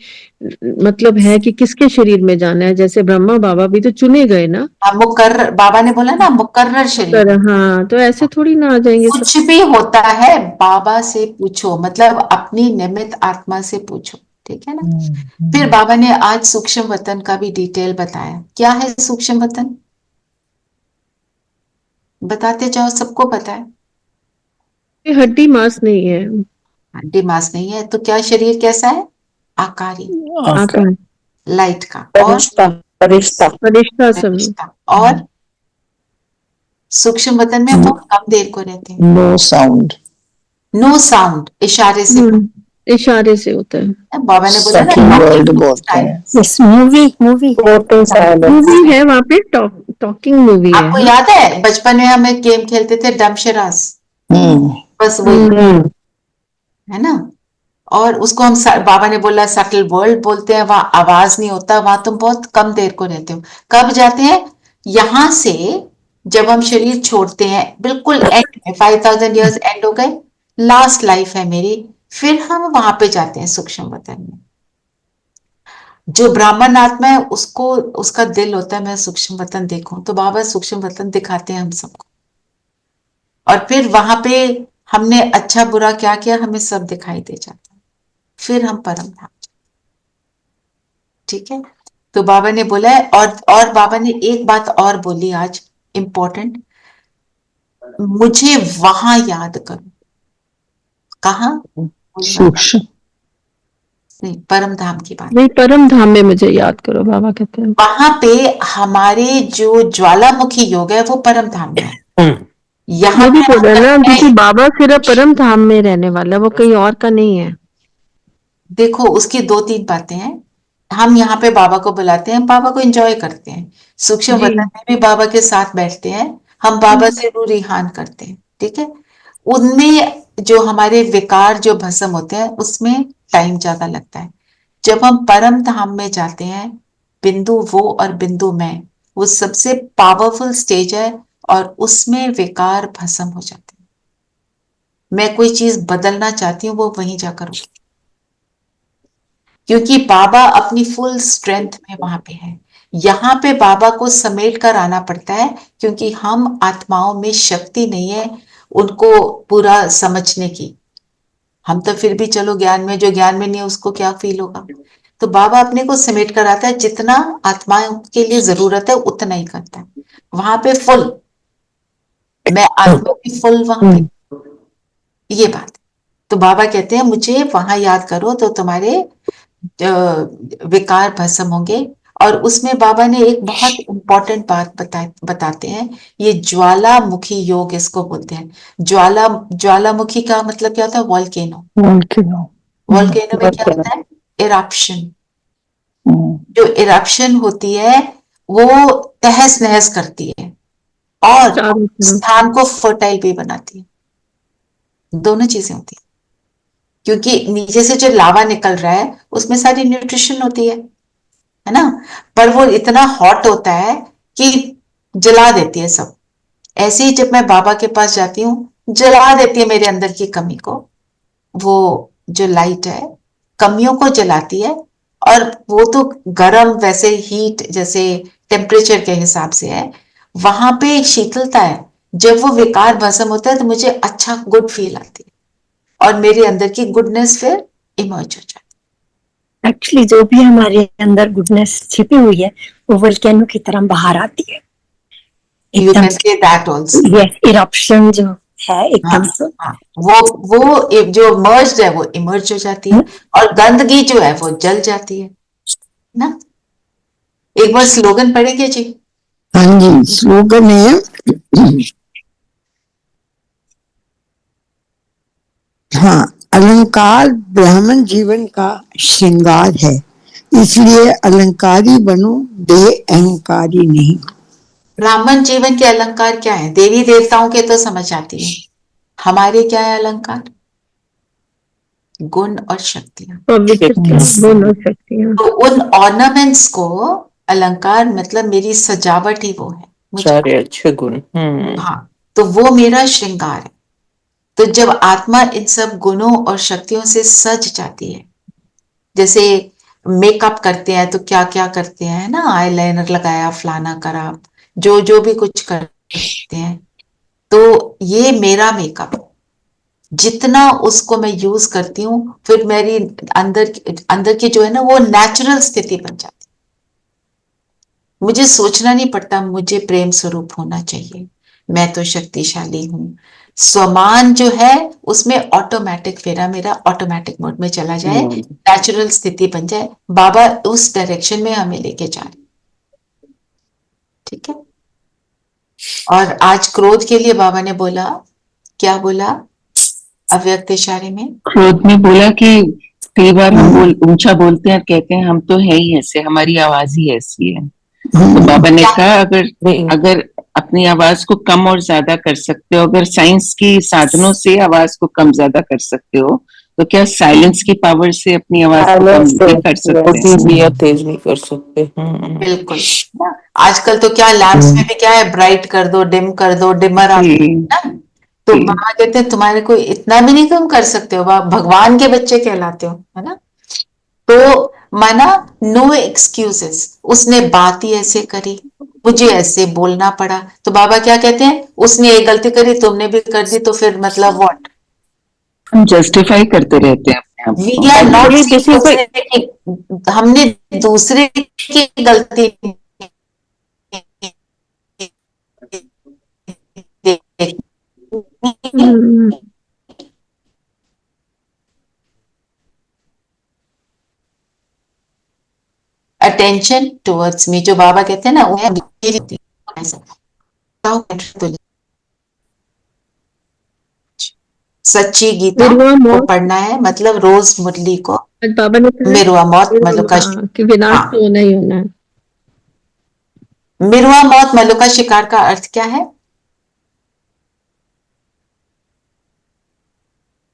मतलब है कि किसके शरीर में जाना है। जैसे ब्रह्मा बाबा भी तो चुने गए ना, मुकर्रर, बाबा ने बोला ना मुकर्रर शरीर। पर हाँ, तो ऐसे थोड़ी ना आ जाएंगे सब। कुछ भी होता है बाबा से पूछो, मतलब अपनी निमित्त आत्मा से पूछो, ठीक है ना। फिर बाबा ने आज सूक्ष्म वतन का भी डिटेल बताया। क्या है सूक्ष्म वतन, बताते जाओ, सबको पता है। ये हड्डी मांस नहीं है, हड्डी मांस नहीं है तो क्या शरीर कैसा है, आकारी, आकार, लाइट का, और फरिश्ता, फरिश्ता। फरिश्ता सब। रिश्ता। और सूक्ष्म वतन में बहुत कम देर को रहते हैं। नो साउंड, नो साउंड, इशारे से। इशारे से होता है। बाबा ने बोला ना सटल वर्ड talking बोलते style। हैं। यस, मूवी मूवी मूवी है वहाँ पे, टॉकिंग मूवी है। आपको याद है बचपन में हम एक गेम खेलते थे डमशरास, बस वही है ना। और उसको हम बाबा ने बोला सटल वर्ल्ड बोलते हैं, वहां आवाज नहीं होता, वहां तुम बहुत कम देर को रहते हो। कब जाते हैं, यहां से जब हम शरीर छोड़ते हैं, बिल्कुल एंड में 5000 ईयर्स एंड हो गए, लास्ट लाइफ है मेरी, फिर हम वहां पे जाते हैं सूक्ष्म वतन में। जो ब्राह्मण आत्मा है उसको, उसका दिल होता है मैं सूक्ष्म वतन देखूं, तो बाबा सूक्ष्म वतन दिखाते हैं हम सबको। और फिर वहां पे हमने अच्छा बुरा क्या किया, हमें सब दिखाई दे जाता है, फिर हम परम धाम। ठीक है, तो बाबा ने बोला है, और बाबा ने एक बात और बोली आज इंपॉर्टेंट, मुझे वहां याद करो। कहा, सूक्ष्म, नहीं, परम धाम की बात। नहीं, परम धाम में मुझे याद करो, बाबा कहते हैं। वहां पे हमारे जो ज्वालामुखी योग है वो परम धाम में है। यहाँ भी पे बोला ना, हम क्योंकि बाबा सिर्फ परम धाम में रहने वाला है, वो कहीं और का नहीं है। देखो उसकी दो तीन बातें हैं। हम यहाँ पे बाबा को बुलाते हैं, बाबा को एंजॉय करते हैं, सूक्ष्म वतन में भी बाबा के साथ बैठते हैं, हम बाबा से रूह रिहान करते हैं, ठीक है। उनमें जो हमारे विकार जो भस्म होते हैं उसमें टाइम ज्यादा लगता है। जब हम परम धाम में जाते हैं, बिंदु वो और बिंदु मैं, वो सबसे पावरफुल स्टेज है, और उसमें विकार भस्म हो जाते हैं। मैं कोई चीज बदलना चाहती हूँ वो वहीं जाकर होगी, क्योंकि बाबा अपनी फुल स्ट्रेंथ में वहां पे है। यहाँ पे बाबा को समेट कर आना पड़ता है, क्योंकि हम आत्माओं में शक्ति नहीं है उनको पूरा समझने की। हम तो फिर भी चलो ज्ञान में, जो ज्ञान में नहीं है उसको क्या फील होगा। तो बाबा अपने को सिमट कर आता है, जितना आत्माओं के लिए जरूरत है उतना ही करता है। वहां पे फुल, मैं आत्मा की फुल वहां पे, ये बात। तो बाबा कहते हैं मुझे वहां याद करो तो तुम्हारे विकार भस्म होंगे। और उसमें बाबा ने एक बहुत इंपॉर्टेंट बात बताते हैं, ये ज्वालामुखी योग इसको बोलते हैं। ज्वालामुखी का मतलब क्या होता है? वॉल्केनो। वॉल्केनो में क्या होता है? इरप्शन। जो इरप्शन होती है वो तहस नहस करती है और स्थान को फर्टाइल भी बनाती है। दोनों चीजें होती है, क्योंकि नीचे से जो लावा निकल रहा है उसमें सारी न्यूट्रिशन होती है ना, पर वो इतना हॉट होता है कि जला देती है सब। ऐसे ही जब मैं बाबा के पास जाती हूँ, जला देती है मेरे अंदर की कमी को। वो जो लाइट है कमियों को जलाती है, और वो तो गरम वैसे हीट जैसे टेम्परेचर के हिसाब से है, वहां पे एक शीतलता है। जब वो विकार भस्म होता है तो मुझे अच्छा गुड फील आती है और मेरे अंदर की गुडनेस फिर इमर्ज हो जाती है। एक्चुअली जो भी हमारे अंदर गुडनेस छिपी हुई है वो वोल्केनो की तरह बाहर आती है। You can say that also. Yes, eruption जो है एकदम से वो जो मर्ज है वो इमर्ज हो जाती है, और गंदगी जो है वो जल जाती है ना। एक बार स्लोगन पढ़ेंगे जी? हाँ जी, स्लोगन है, हाँ, अलंकार ब्राह्मण जीवन का श्रृंगार है, इसलिए अलंकारी बनो, देह अहंकारी नहीं। ब्राह्मण जीवन के अलंकार क्या है? देवी देवताओं के तो समझ आती है, हमारे क्या है अलंकार? गुण और शक्तियां। गुण और शक्तियां। तो उन ऑर्नामेंट्स को अलंकार मतलब मेरी सजावट ही वो है, सारे अच्छे गुण। हाँ, तो वो मेरा श्रृंगार है। तो जब आत्मा इन सब गुणों और शक्तियों से सज जाती है, जैसे मेकअप करते हैं तो क्या क्या करते हैं ना, आईलाइनर लगाया, फलाना करा, जो भी कुछ करते हैं, तो ये मेरा मेकअप है। जितना उसको मैं यूज करती हूँ फिर मेरी अंदर की जो है ना वो नेचुरल स्थिति बन जाती है। मुझे सोचना नहीं पड़ता मुझे प्रेम स्वरूप होना चाहिए, मैं तो शक्तिशाली हूँ। स्वमान जो है उसमें ऑटोमेटिक फेरा मेरा ऑटोमेटिक मोड में चला जाए, नेचुरल स्थिति बन जाए। बाबा उस डायरेक्शन में हमें लेके जा रहे, ठीक है। और आज क्रोध के लिए बाबा ने बोला, क्या बोला अव्यक्त इशारे में? क्रोध में बोला कि कई बार हम ऊंचा बोलते हैं और कहते हैं हम तो है ही ऐसे, हमारी आवाज ही ऐसी है। तो बाबा ने कहा अगर अपनी आवाज को कम और ज्यादा कर सकते हो, अगर साइंस की साधनों से आवाज को कम ज्यादा कर सकते हो, तो क्या साइलेंस की पावर से अपनी आवाज को कम भी कर सकते हैं? तेज नहीं कर सकते। बिल्कुल। आजकल तो क्या लैंप्स में भी क्या है, ब्राइट कर दो, डिम कर दो, डिमर आ ना। तो बाबा कहते हैं तुम्हारे को इतना भी नहीं कम कर सकते हो, भगवान के बच्चे कहलाते हो, है ना। तो माना नो एक्सक्यूजेस, उसने बात ही ऐसे करी, मुझे ऐसे बोलना पड़ा। तो बाबा क्या कहते हैं, उसने एक गलती करी तुमने भी कर दी, तो फिर मतलब व्हाट? हम जस्टिफाई करते रहते हैं अपने आप वी आर नॉट, हमने दूसरे की गलती अटेंशन टुवर्ड्स मी, जो बाबा कहते हैं ना सच्ची गीता को पढ़ना है, मतलब रोज मुरली को। बाबा ने मिरुआ मौत मलुका कि विनाश तो होना ही होना है। मिरुआ मौत मलुका शिकार का अर्थ क्या है?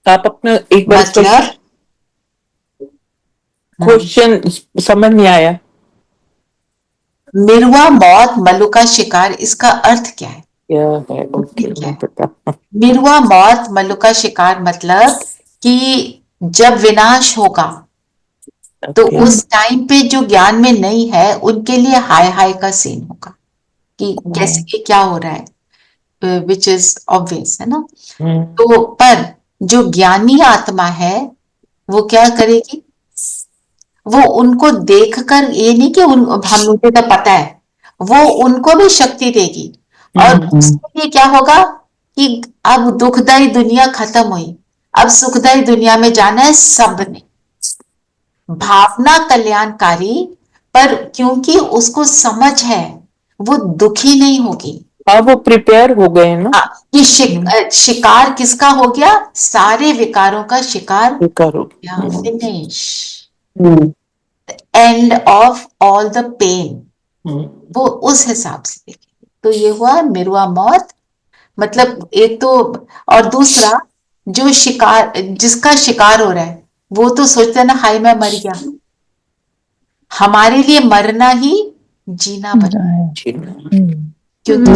आप अपना एक बार मतलब क्वेश्चन समझ नहीं आया। मिरुआ मौत मलुका शिकार, इसका अर्थ क्या है? क्या है? ओके, नहीं पता। मिरुआ मौत मलुका शिकार मतलब कि जब विनाश होगा तो उस टाइम पे जो ज्ञान में नहीं है उनके लिए हाय हाय का सीन होगा कि कैसे क्या हो रहा है, विच इज ऑब्वियस, है ना। तो पर जो ज्ञानी आत्मा है वो क्या करेगी? वो उनको देखकर, ये नहीं कि हम मुझे तो पता है, वो उनको भी शक्ति देगी। और उसके लिए क्या होगा कि अब दुखदाई दुनिया खत्म हुई, अब सुखदाई दुनिया में जाना है सबने। भावना कल्याणकारी, पर क्योंकि उसको समझ है, वो दुखी नहीं होगी। हाँ, वो प्रिपेयर हो गए ना। हाँ, कि शिकार किसका हो गया? सारे विकारों का शिकार बेकार हो या गया। Finish, end of all the pain, वो उस हिसाब से देखेंगे। तो ये हुआ मिरुआ मौत, मतलब एक तो, और दूसरा जो शिकार, जिसका शिकार हो रहा है, वो तो सोचता है ना, हाय मैं मर गया। हमारे लिए मरना ही जीना बना, क्योंकि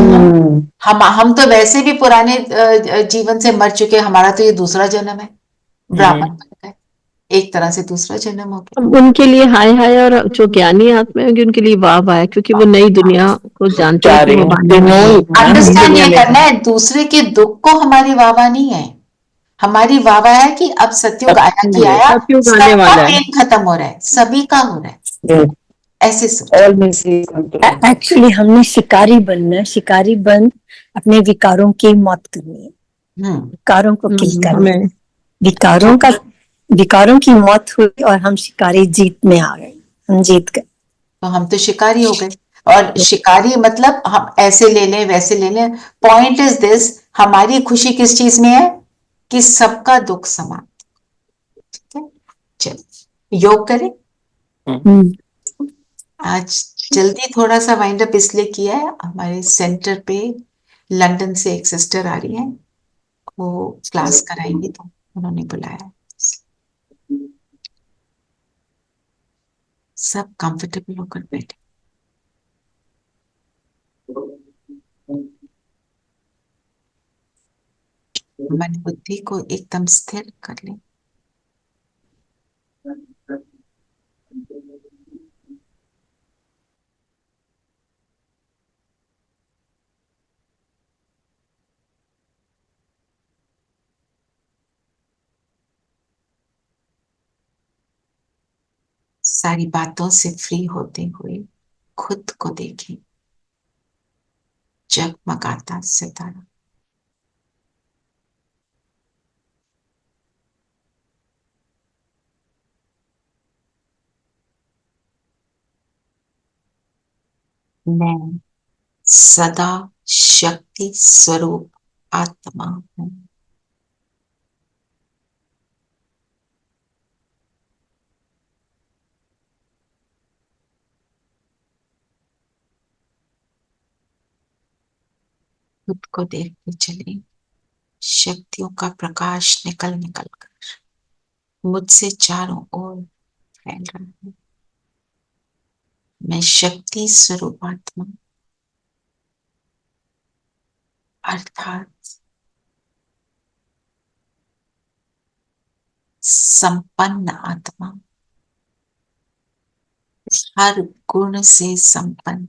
हम तो वैसे भी पुराने जीवन से मर चुके, हमारा तो ये दूसरा जन्म है, ब्राह्मण बन गए, एक तरह से दूसरा जन्म हो गया। अब उनके लिए हाय हाय, और जो ज्ञानी आत्मा होगी उनके लिए वाह वाह है, क्योंकि वो नई दुनिया को जानते हैं कि वो अंडरस्टैंड ये दुनिया में करना है, दूसरे के दुख को हमारी वाहवाह नहीं है। हमारी वाहवाह है कि अब सत्युग आया कि आया, सतयुग आने सबका वाला है। पेन खत्म हो रहा है, सभी का हो रहा है, ऐसे सोच। एक्चुअली हमने शिकारी बनना है, शिकारी बन अपने विकारों की मौत करनी है, विकारों को किल करना है। हमें विकारों की मौत हुई और हम शिकारी जीत में आ गए, हम जीत गए। तो हम तो शिकारी हो गए। और शिकारी मतलब हम ऐसे ले लें वैसे ले लें, पॉइंट इज दिस, हमारी खुशी किस चीज में है? कि सबका दुख समान। ठीक है, चल योग करें। आज जल्दी थोड़ा सा वाइंड अप इसलिए किया है, हमारे सेंटर पे लंदन से एक सिस्टर आ रही है, वो क्लास कराएंगी, तो उन्होंने बुलाया है। सब कंफर्टेबल होकर बैठे, मन बुद्धि को एकदम स्थिर कर ले। सारी बातों से फ्री होते हुए खुद को देखें, जगमगाता सितारा। मैं सदा शक्ति स्वरूप आत्मा हूं। खुद को देखते चले, शक्तियों का प्रकाश निकल निकल कर मुझसे चारों ओर फैल रहा है। मैं शक्ति स्वरूप आत्मा, अर्थात संपन्न आत्मा, हर गुण से संपन्न,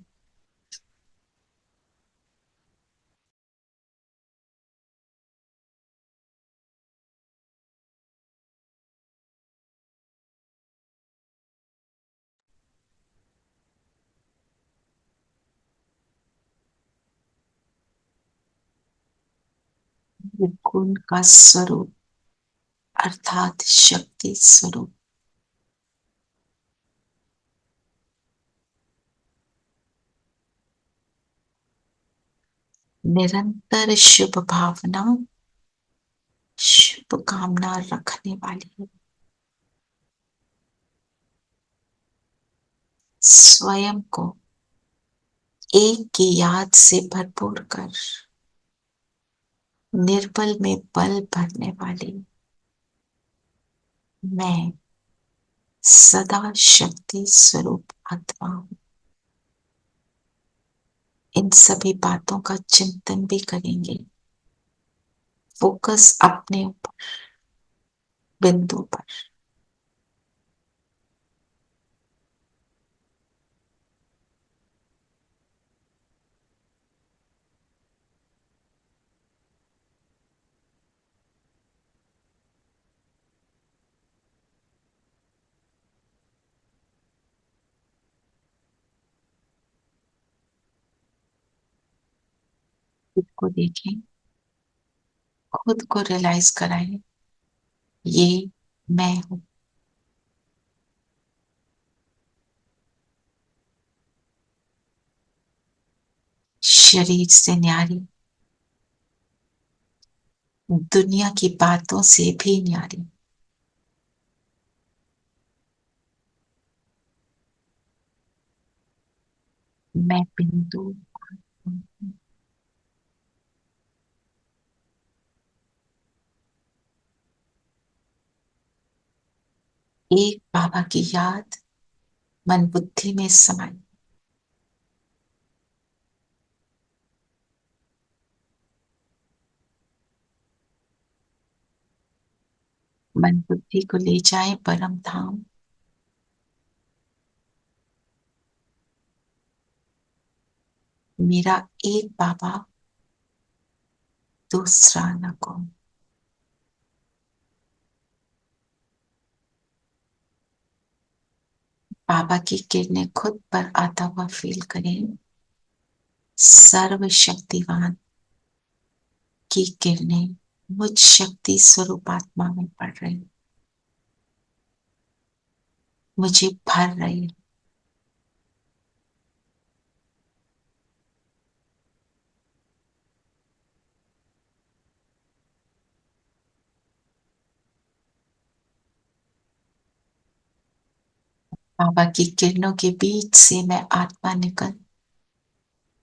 गुण का स्वरूप, अर्थात शक्ति स्वरूप। निरंतर शुभ भावना, शुभ कामना रखने वाली, स्वयं को एक की याद से भरपूर कर निर्बल में बल भरने वाली, मैं सदा शक्ति स्वरूप आत्मा हूं। इन सभी बातों का चिंतन भी करेंगे, फोकस अपने ऊपर, बिंदु पर। खुद को देखें, खुद को रियलाइज कराएं, ये मैं हूं। शरीर से न्यारी, दुनिया की बातों से भी न्यारी, मैं बिंदु। एक बाबा की याद मन बुद्धि में समाई, मन बुद्धि को ले जाए परम धाम। मेरा एक बाबा, दूसरा न कोई। बाबा की किरणें खुद पर आता हुआ फील करें। सर्वशक्तिवान की किरणें मुझ शक्ति स्वरूप आत्मा में पड़ रही, मुझे भर रही है। बाबा की किरणों के बीच से मैं आत्मा निकल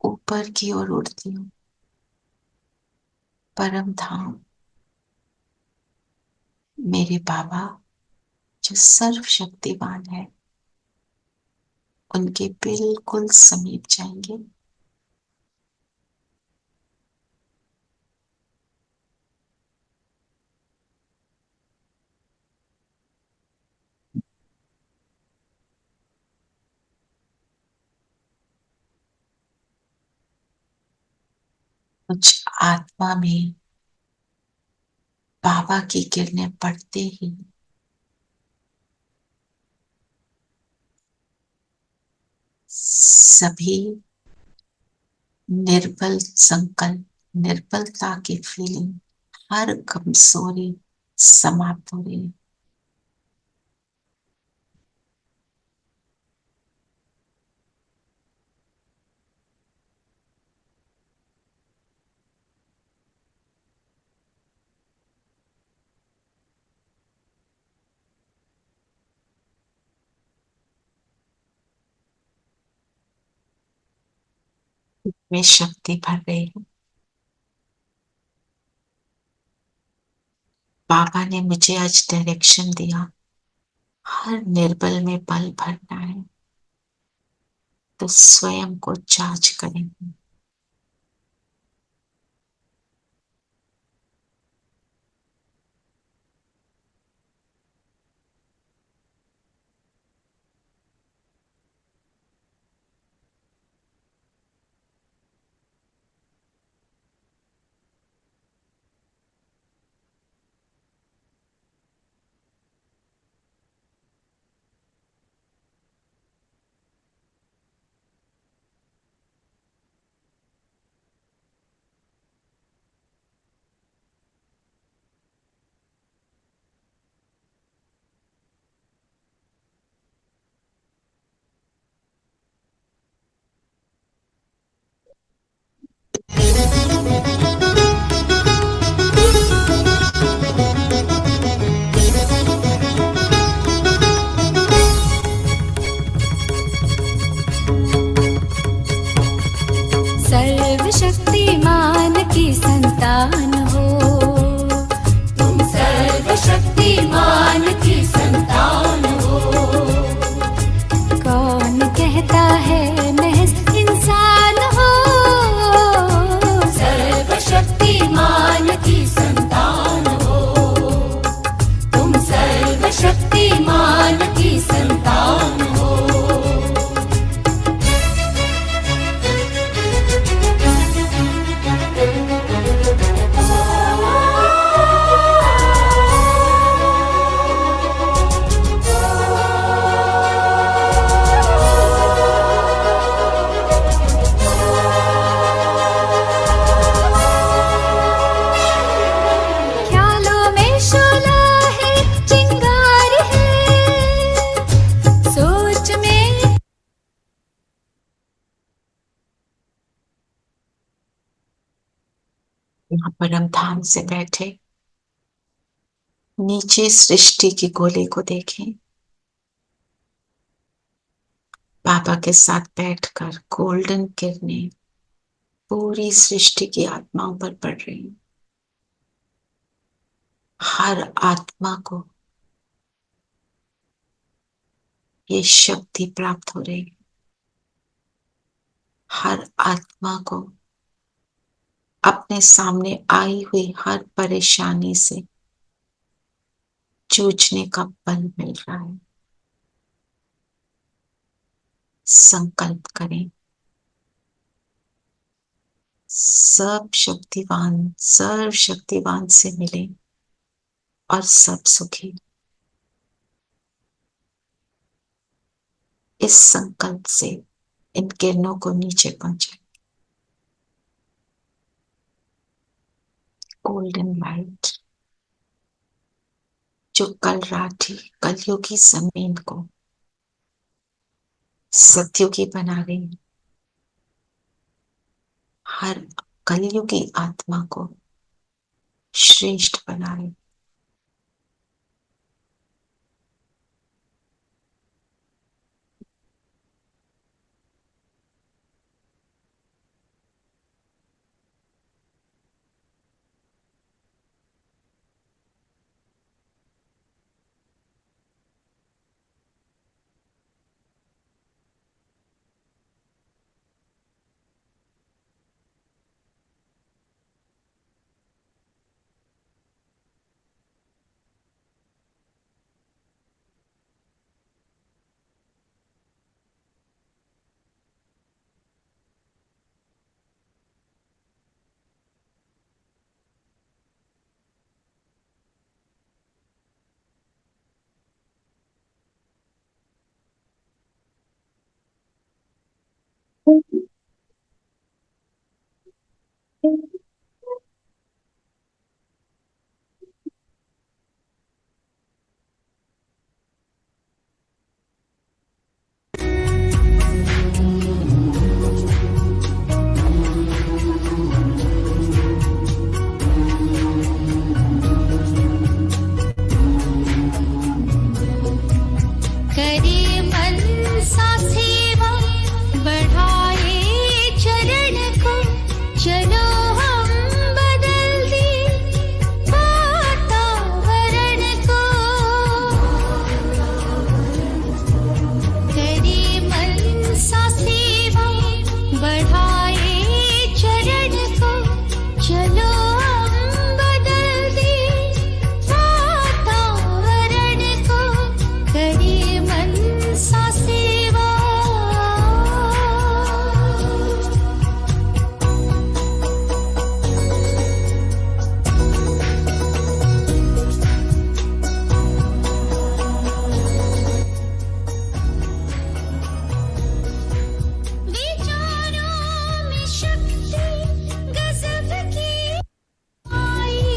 ऊपर की ओर उड़ती हूँ, परम धाम। मेरे बाबा जो सर्वशक्तिवान है, उनके बिल्कुल समीप जाएंगे। कुछ आत्मा में बाबा की किरणें पड़ते ही सभी निर्बल संकल्प, निर्बलता की फीलिंग, हर कमजोरी समाप्त हो रही है। में शक्ति भर रही है। बाबा ने मुझे आज डायरेक्शन दिया, हर निर्बल में बल भरना है, तो स्वयं को जांच करेंगे। सर्वशक्तिमान की संतान हो, तुम सर्वशक्तिमान की संतान हो। कौन कहता है महज इंसान हो, सर्वशक्तिमान की संतान हो, तुम सर्वशक्तिमान की संतान हो। यहाँ परम धाम से बैठे नीचे सृष्टि की गोले को देखें। बाबा के साथ बैठकर गोल्डन किरणें पूरी सृष्टि की आत्माओं पर पड़ रही हैं। हर आत्मा को ये शक्ति प्राप्त हो रही है। हर आत्मा को अपने सामने आई हुई हर परेशानी से जूझने का बल मिल रहा है। संकल्प करें, सर्व शक्तिवान से मिले और सब सुखी। इस संकल्प से इन किरणों को नीचे पहुंचाए। गोल्डन लाइट जो कल राठी कलयुगी जमीन को सत्युगी बना रही है, हर कलयुगी आत्मा को श्रेष्ठ बना रही। करे मन सा सेवा बढ़ाए चरण को, चलो हम बदल दे वातावरण को। करे मन सा सेवा बढ़ाए चरण को, चलो हम बदल दे वातावरण को। करे मन सा सेवा। विचारों में शक्ति गजब की आई।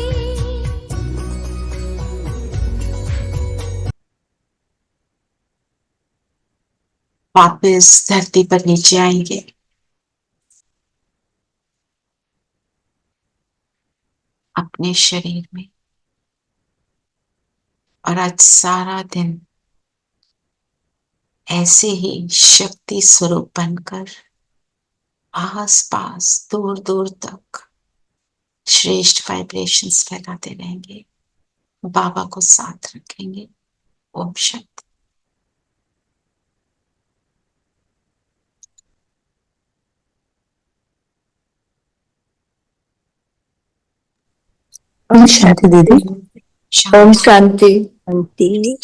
वापस धरती पर नीचे आएंगे। अपने शरीर में, और आज सारा दिन ऐसे ही शक्ति स्वरूप बनकर आस पास दूर दूर तक श्रेष्ठ वाइब्रेशंस फैलाते रहेंगे। बाबा को साथ रखेंगे। ओम शांति। ओम शांति दीदी। शांति। ओम शांति। शांति।